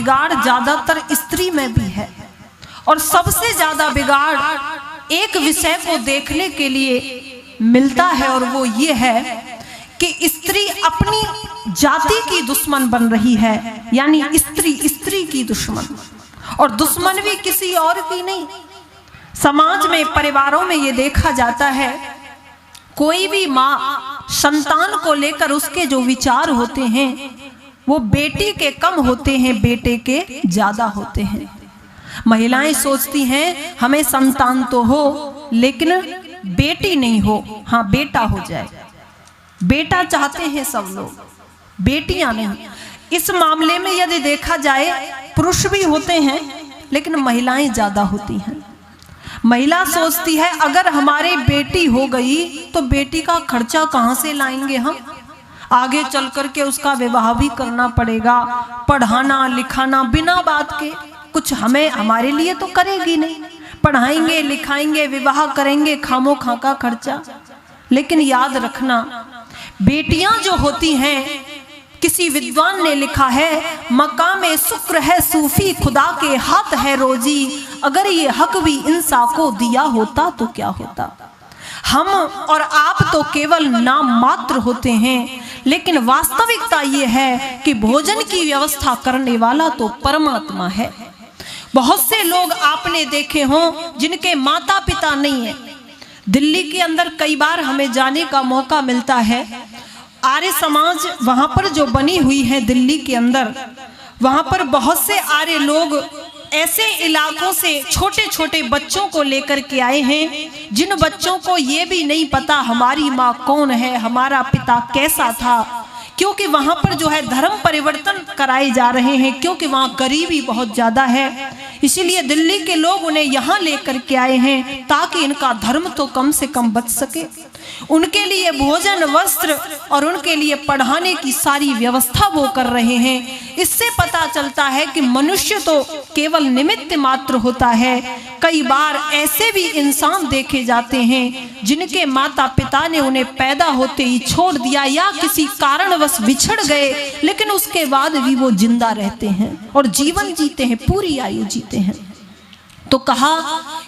बिगाड़ ज्यादातर स्त्री में भी है। और सबसे ज्यादा बिगाड़ एक विषय को देखने के लिए मिलता है, और वो ये है कि स्त्री अपनी जाति की दुश्मन बन रही है, यानी स्त्री की दुश्मन, और दुश्मन भी किसी और की नहीं। समाज में, परिवारों में ये देखा जाता है, कोई भी माँ संतान को लेकर उसके जो विचार होते हैं वो बेटी के कम होते हैं, बेटे के ज्यादा होते हैं। महिलाएं सोचती हैं हमें संतान तो हो लेकिन बेटी नहीं हो, हाँ बेटा हो जाए। बेटा चाहते हैं सब लोग, बेटियां नहीं। इस मामले में यदि देखा जाए पुरुष भी होते हैं लेकिन महिलाएं ज्यादा होती हैं। महिला सोचती है अगर हमारी बेटी हो गई तो बेटी का खर्चा कहाँ से लाएंगे हम, आगे चल करके उसका विवाह भी करना पड़ेगा, पढ़ाना लिखाना बिना बात के कुछ हमें हमारे लिए तो करेगी नहीं, पढ़ाएंगे लिखाएंगे विवाह करेंगे, खामो खा का खर्चा। लेकिन याद रखना बेटियां जो होती हैं, किसी विद्वान ने लिखा है मकामे शुक्र है सूफी, खुदा के हाथ है रोजी, अगर ये हक भी इंसान को दिया होता तो क्या होता। हम और आप तो केवल नाम मात्र होते हैं, लेकिन वास्तविकता ये है कि भोजन की व्यवस्था करने वाला तो परमात्मा है। बहुत से लोग आपने देखे हों जिनके माता पिता नहीं है। दिल्ली के अंदर कई बार हमें जाने का मौका मिलता है। आर्य समाज वहां पर जो बनी हुई है दिल्ली के अंदर, वहां पर बहुत से आर्य लोग ऐसे इलाकों से छोटे छोटे बच्चों को लेकर के आए हैं जिन बच्चों को ये भी नहीं पता हमारी माँ कौन है, हमारा पिता कैसा था, क्योंकि वहां पर जो है धर्म परिवर्तन कराए जा रहे हैं, क्योंकि वहां गरीबी बहुत ज्यादा है। इसीलिए दिल्ली के लोग उन्हें यहाँ लेकर के आए हैं ताकि इनका धर्म तो कम से कम बच सके। उनके लिए भोजन वस्त्र और उनके लिए पढ़ाने की सारी व्यवस्था वो कर रहे हैं। इससे पता चलता है कि मनुष्य तो केवल निमित्त मात्र होता है। कई बार ऐसे भी इंसान देखे जाते हैं जिनके माता पिता ने उन्हें पैदा होते ही छोड़ दिया या किसी कारणवश बिछड़ गए, लेकिन उसके बाद भी वो जिंदा रहते हैं और जीवन जीते हैं, पूरी आयु जीते हैं। तो कहा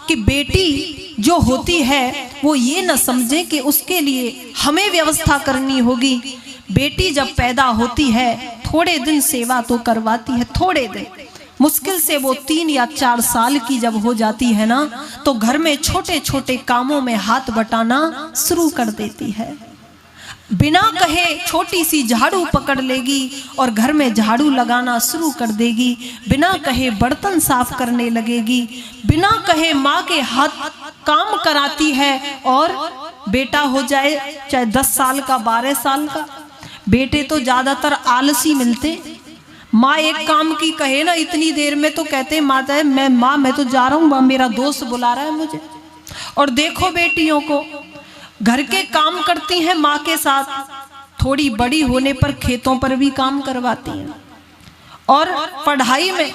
कि बेटी जो होती है वो ये न समझे कि उसके लिए हमें व्यवस्था करनी होगी। बेटी जब पैदा होती है थोड़े दिन सेवा तो करवाती है, थोड़े दिन, मुश्किल से वो 3 या 4 साल की जब हो जाती है ना, तो घर में छोटे छोटे कामों में हाथ बटाना शुरू कर देती है। बिना कहे छोटी सी झाड़ू पकड़ लेगी और घर में झाड़ू लगाना शुरू कर देगी, बिना कहे बर्तन साफ करने लगेगी, बिना कहे माँ के हाथ काम कराती है। और बेटा हो जाए चाहे 10 साल का 12 साल का, बेटे तो ज्यादातर आलसी मिलते। माँ एक काम की कहे ना इतनी देर में तो कहते माता मैं तो जा रहा हूँ, मेरा दोस्त बुला रहा है मुझे। और देखो बेटियों को घर के काम करती हैं माँ के साथ, थोड़ी बड़ी होने पर खेतों पर भी काम करवाती हैं। और पढ़ाई में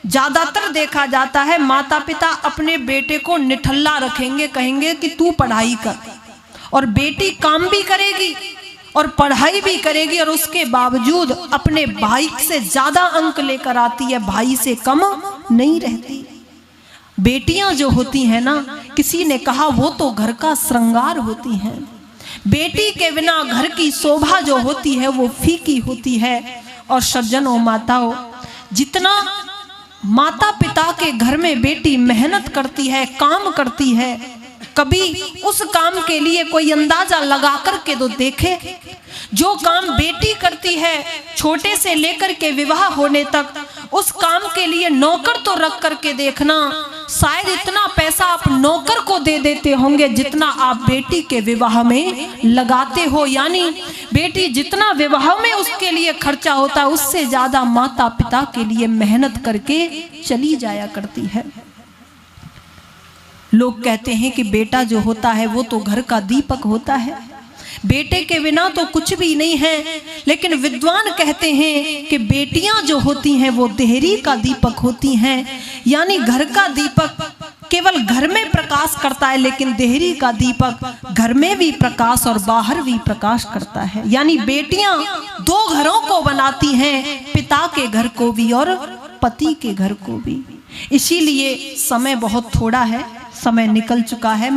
ज्यादातर देखा जाता है माता पिता अपने बेटे को निठल्ला रखेंगे, कहेंगे कि तू पढ़ाई कर, और बेटी काम भी करेगी और पढ़ाई भी करेगी और उसके बावजूद अपने भाई से ज्यादा अंक लेकर आती है, भाई से कम नहीं रहती। बेटियां जो होती हैं ना, किसी ने कहा वो तो घर का श्रृंगार होती हैं। बेटी के बिना घर की शोभा जो होती है वो फीकी होती है। और सज्जनों माताओं, जितना माता पिता के घर में बेटी मेहनत करती है, काम करती है, कभी उस काम के लिए कोई अंदाजा लगा करके तो देखे। जो काम बेटी करती है छोटे से लेकर के विवाह होने तक, उस काम के लिए नौकर तो रख करके देखना, शायद इतना पैसा आप नौकर को दे देते होंगे जितना आप बेटी के विवाह में लगाते हो। यानी बेटी जितना विवाह में उसके लिए खर्चा होता है उससे ज्यादा माता पिता के लिए मेहनत करके चली जाया करती है। लोग कहते हैं कि बेटा जो होता है वो तो घर का दीपक होता है, बेटे के बिना तो कुछ भी नहीं है। लेकिन विद्वान कहते हैं कि बेटियां जो होती हैं वो देहरी का दीपक होती हैं। यानी घर का दीपक केवल घर में प्रकाश करता है, लेकिन देहरी का दीपक घर में भी प्रकाश और बाहर भी प्रकाश करता है। यानी बेटियां 2 घरों को बनाती हैं, पिता के घर को भी और पति के घर को भी। इसीलिए समय बहुत थोड़ा है, समय निकल चुका है।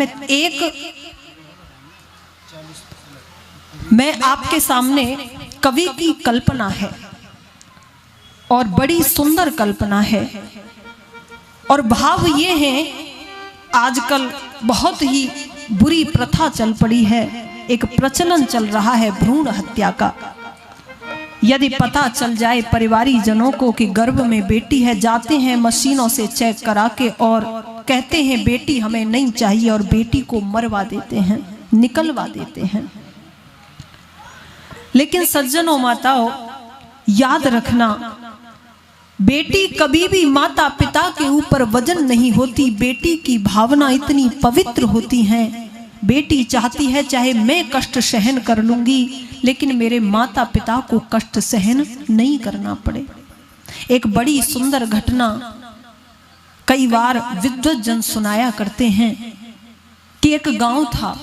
मैं आपके सामने कवि की कल्पना है और बड़ी सुंदर कल्पना है, और भाव ये है, आजकल बहुत ही बुरी प्रथा चल पड़ी है, एक प्रचलन चल रहा है भ्रूण हत्या का। यदि पता चल जाए परिवारी जनों को कि गर्भ में बेटी है, जाते हैं मशीनों से चेक करा के और कहते हैं बेटी हमें नहीं चाहिए, और बेटी को मरवा देते हैं, निकलवा देते हैं। लेकिन सज्जनों माताओं, याद रखना, बेटी कभी भी माता पिता के ऊपर वजन नहीं होती। बेटी की भावना इतनी पवित्र होती हैं। बेटी चाहती है चाहे मैं कष्ट सहन कर लूंगी, लेकिन मेरे माता पिता को कष्ट सहन नहीं करना पड़े। एक बड़ी सुंदर घटना कई बार विद्वत जन सुनाया करते हैं कि एक गांव था।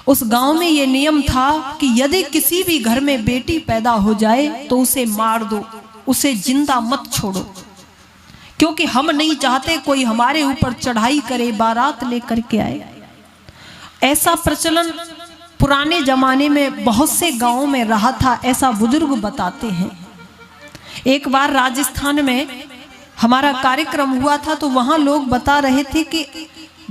उस गांव में यह नियम था कि यदि किसी भी घर में बेटी पैदा हो जाए तो उसे मार दो, उसे जिंदा मत छोड़ो, क्योंकि हम नहीं चाहते कोई हमारे ऊपर चढ़ाई करे, बारात लेकर के आए। ऐसा प्रचलन पुराने जमाने में बहुत से गांवों में रहा था, ऐसा बुजुर्ग बताते हैं। एक बार राजस्थान में हमारा कार्यक्रम हुआ था, तो वहां लोग बता रहे थे कि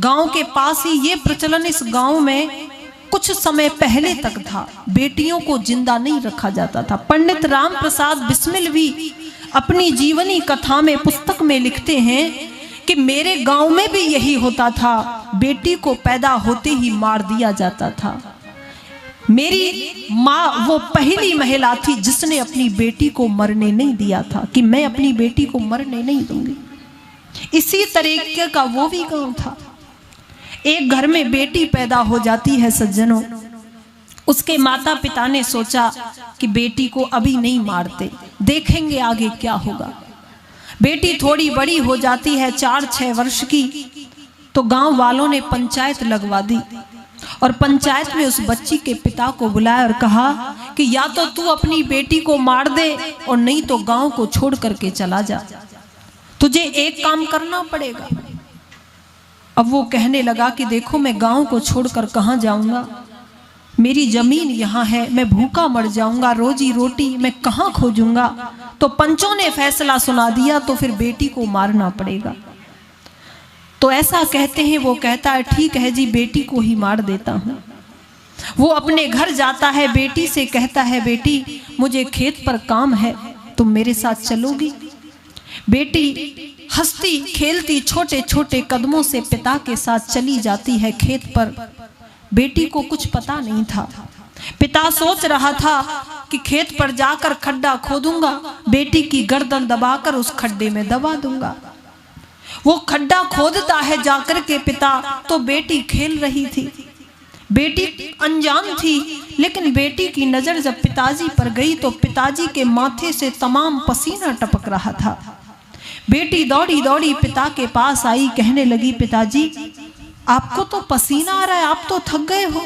गांव के पास ही ये प्रचलन इस गांव में कुछ समय पहले तक था, बेटियों को जिंदा नहीं रखा जाता था। पंडित राम प्रसाद बिस्मिल भी अपनी जीवनी कथा में, पुस्तक में लिखते हैं कि मेरे गांव में भी यही होता था, बेटी को पैदा होते ही मार दिया जाता था। मेरी माँ वो पहली महिला थी जिसने अपनी बेटी को मरने नहीं दिया था, कि मैं अपनी बेटी को मरने नहीं दूंगी। इसी तरीके का वो भी गांव था। एक घर में बेटी पैदा हो जाती है सज्जनों, उसके माता पिता ने सोचा कि बेटी को अभी नहीं मारते, देखेंगे आगे क्या होगा। बेटी थोड़ी बड़ी हो जाती है, 4-6 वर्ष की, तो गांव वालों ने पंचायत लगवा दी, और पंचायत में उस बच्ची के पिता को बुलाया और कहा कि या तो तू अपनी बेटी को मार दे और नहीं तो गांव को छोड़ करके चला जा, तुझे एक काम करना पड़ेगा। अब वो कहने लगा कि देखो मैं गांव को छोड़कर कहाँ जाऊंगा, मेरी जमीन यहाँ है, मैं भूखा मर जाऊंगा, रोजी रोटी मैं कहाँ खोजूंगा। तो पंचों ने फैसला सुना दिया, तो फिर बेटी को मारना पड़ेगा। तो ऐसा कहते हैं, वो कहता है ठीक है जी, बेटी को ही मार देता हूँ। वो अपने घर जाता है, बेटी से कहता है बेटी मुझे खेत पर काम है, तुम मेरे साथ चलोगी। बेटी हंसती खेलती छोटे छोटे कदमों से पिता के साथ चली जाती है खेत पर। बेटी को कुछ पता नहीं था। पिता सोच रहा था कि खेत पर जाकर खड्डा खोदूंगा, बेटी की गर्दन दबाकर उस खड्डे में दबा दूंगा। वो खड्डा खोदता है जाकर के पिता, तो बेटी खेल रही थी। बेटी अनजान थी, लेकिन बेटी की नजर जब पिताजी पर गई तो पिताजी के माथे से तमाम पसीना टपक रहा था। बेटी दौड़ी दौड़ी पिता के पास आई, कहने लगी पिताजी आपको तो पसीना आ रहा है, आप तो थक गए हो।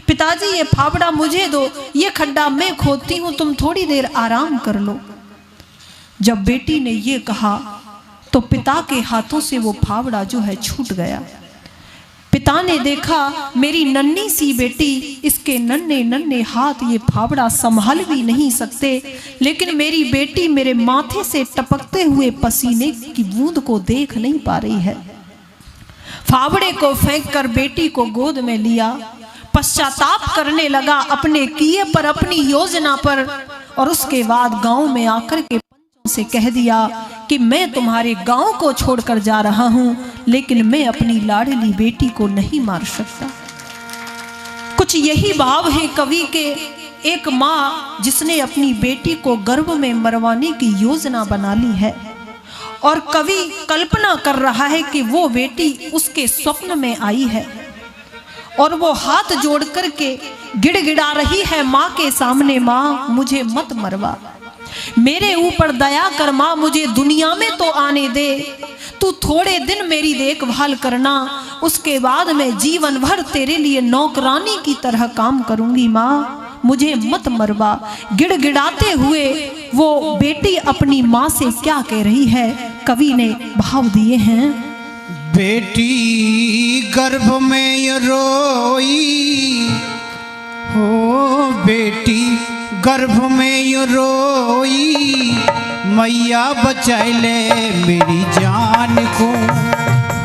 पिताजी ये फावड़ा मुझे दो, ये खड्डा मैं खोदती हूँ, तुम थोड़ी देर आराम कर लो। जब बेटी ने ये कहा तो पिता के हाथों से वो फावड़ा जो है छूट गया। पिता ने देखा मेरी नन्ही सी बेटी, इसके नन्हे नन्हे हाथ ये फावड़ा संभाल भी नहीं सकते, लेकिन मेरी बेटी मेरे माथे से टपकते हुए पसीने की बूंद को देख नहीं पा रही है। फावड़े को फेंककर बेटी को गोद में लिया, पश्चाताप करने लगा अपने किए पर, अपनी योजना पर, और उसके बाद गांव में आकर के से कह दिया कि मैं तुम्हारे गांव को छोड़कर जा रहा हूं, लेकिन मैं अपनी लाडली बेटी को नहीं मार सकता। कुछ यही भाव है कवि के। एक माँ जिसने अपनी बेटी को गर्भ में मरवाने की योजना बना ली है, और कवि कल्पना कर रहा है कि वो बेटी उसके स्वप्न में आई है, और वो हाथ जोड़ करके गिड़गिड़ा रही है माँ के सामने, माँ मुझे मत मरवा, मेरे ऊपर दया कर माँ, मुझे दुनिया में तो आने दे, तू थोड़े दिन मेरी देखभाल करना, उसके बाद मैं जीवन भर तेरे लिए नौकरानी की तरह काम करूंगी माँ, मुझे मत मरवा। गिड़गिड़ाते हुए वो बेटी अपनी माँ से क्या कह रही है, कवि ने भाव दिए हैं। बेटी गर्भ में ये रोई, हो बेटी गर्भ में ये रोई, मैया बचा ले मेरी जान को।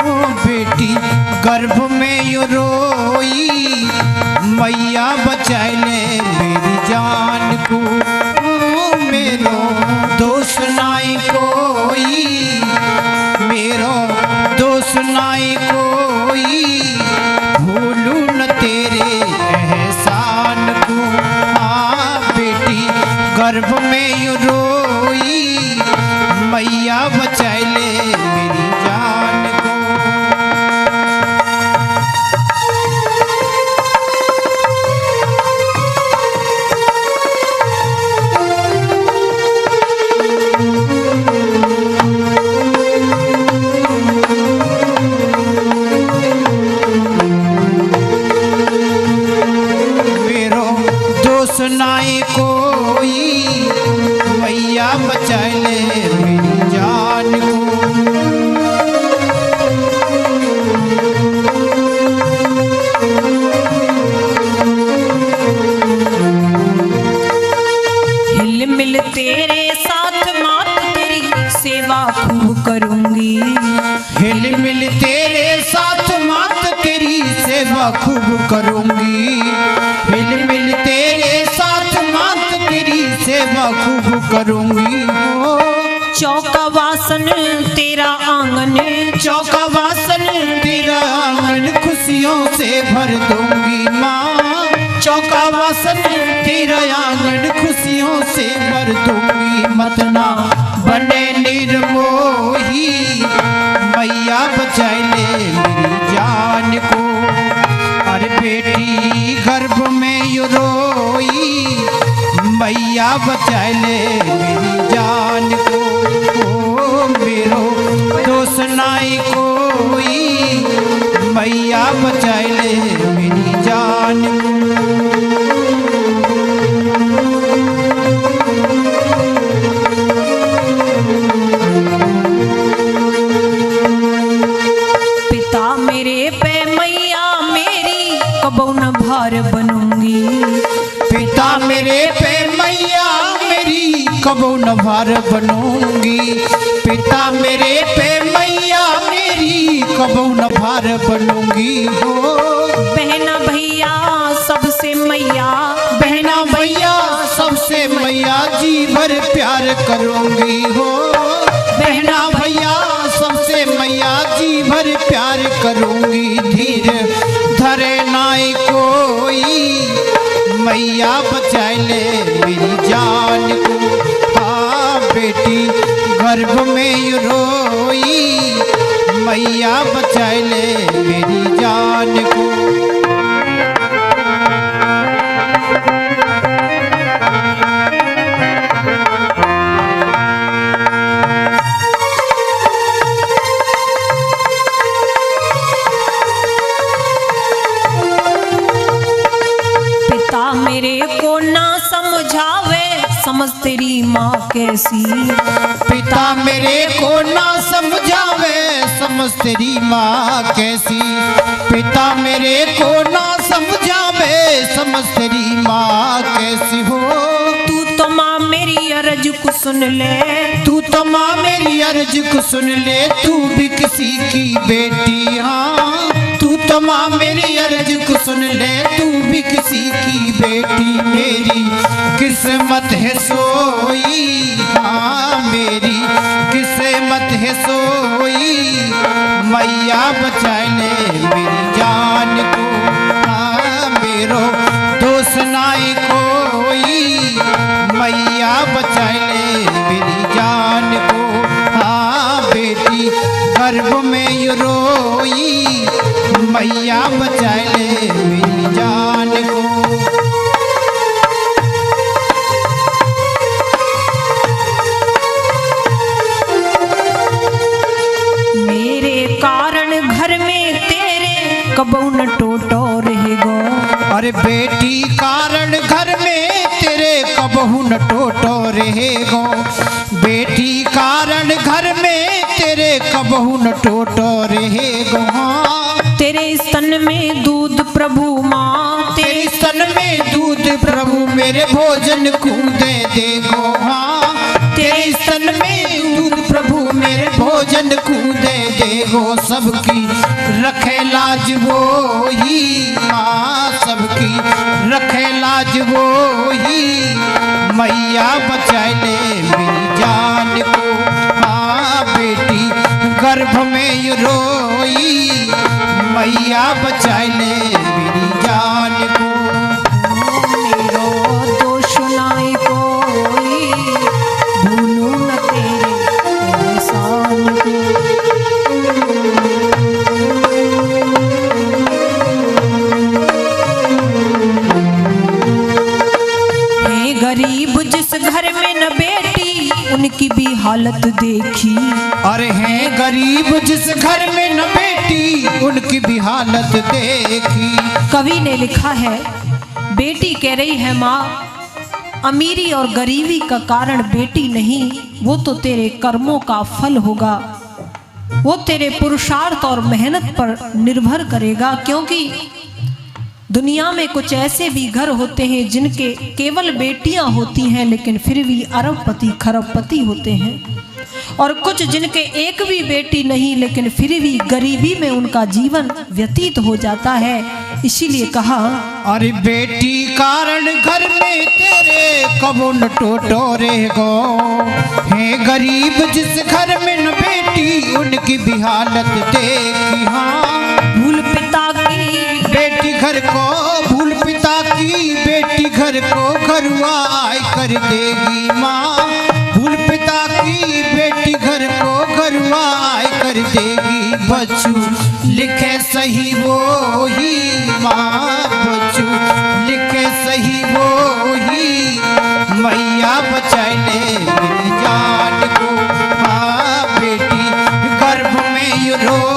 ओ बेटी गर्भ में ये रोई, मैया बचा ले मेरी जान को। ओ मेरो दोष नाई कोई, मेरो दोष नाई कोई, भूलू न तेरे एहसान को। हाँ बेटी गर्भ में यूं रोई, मैया बचा ले मेरी जान को। नाई कोई, मैया बचा ले मेरी जान को। हिल मिल तेरे साथ मात तेरी सेवा खूब करूंगी। हिल मिल तेरे साथ मात तेरी सेवा खूब करूंगी। हिल मिल तेरे साथ मात तेरी सेवा खूब करूंगी। चौका वासन तेरा आंगन, चौका वासन तेरा आंगन खुशियों से भर दूंगी माँ। चौका वासन तेरा आंगन खुशियों से भर दूंगी। मत ना बने निर्मोही, मैया बचा ले मेरी जान को। अरे बेटी गर्भ में यूं रोई, मैया बचा ले मेरी जान को। ओ मेरो दोष नाई कोई, मैया बचा ले मेरी जान को। पिता मेरे पे मैया मेरी कबो न भार बनूंगी। पिता मेरे पे मैया मेरी कबो न भार बनूंगी। पिता मेरे पे मैया मेरी कबो न भार बनूंगी। हो बहना भैया सबसे मैया, बहना भैया सबसे मैया जी भर प्यार करूंगी। हो बहना भैया सबसे मैया जी भर प्यार करूंगी। धीर धरे नाई कोई, मैया बचा ले मेरी जान को। हाँ बेटी गर्भ में यूं रोई, मैया बचा ले मेरी जान को। मेरे को ना समझावे समझ तेरी माँ कैसी। पिता मेरे को ना समझावे समझ तेरी माँ कैसी। पिता मेरे को ना समझावे समझ तेरी माँ कैसी। हो तू तो माँ मेरी अर्ज को सुन ले, तू तो माँ मेरी अर्ज को सुन ले। तू भी किसी की बेटी, हाँ तू तो माँ मेरी अर्ज को सुन ले। तू भी किसी की बेटी। मेरी किस्मत है सोई, हाँ मेरी किस्मत है सोई, मैया बचा ले मेरी जान को। हाँ मेरो दोष नाई कोई, मैया बचा ले मेरी जान को। हाँ बेटी गर्भ में यूं रोई, मैया बचा ले मेरी जान को। मेरे कारण घर में तेरे कबो न टोटो रहेगो। अरे बेटी बेटी कारण घर में तेरे कबहू न टोटो रहेगो। बेटी कारण घर में तेरे कबहू न टोटो रहेगो। हाँ तेरे स्तन में दूध प्रभु माँ, तेरे स्तन में दूध प्रभु मेरे भोजन को दे देगो। हाँ तेरे स्तन में दूध प्रभु मेरे भोजन को दे देगो। सबकी रखे लाज वो ही माँ, सबकी रखे लाज वो ही मैया बचा ले मेरी जान को। हाँ बेटी गर्भ में ये रोई मैया बचा ले मेरी जान को। मेरो दोष नाई कोई, भूलू न तेरे एहसान को। हे गरीब जिस घर में न बेटी, उनकी भी हालत देखी। अरे हैं गरीब जिस घर में न बेटी, उनकी भी हालत देखी। कवि ने लिखा है, बेटी कह रही है माँ, अमीरी और गरीबी का कारण बेटी नहीं, वो तो तेरे कर्मों का फल होगा, वो तेरे पुरुषार्थ और मेहनत पर निर्भर करेगा। क्योंकि दुनिया में कुछ ऐसे भी घर होते हैं जिनके केवल बेटियां होती हैं लेकिन फिर भी अरबपति खरबपति होते हैं, और कुछ जिनके एक भी बेटी नहीं लेकिन फिर भी गरीबी में उनका जीवन व्यतीत हो जाता है। इसीलिए कहा, अरे बेटी कारण घर में तेरे कबो न टोटो रहेगो। है गरीब जिस घर में न बेटी, उनकी भी हालत देखी। हाँ भूल पिता की बेटी घर को, भूल पिता की बेटी घर को घरुआ आय कर देगी। माँ भूल पिता की बेटी घर को घरुआ आय कर देगी। बच्चू लिखे सही वो ही माँ, बच्चू लिखे सही वो ही मैया बचा ले मेरी जान को। हाँ बेटी गर्भ में ये रो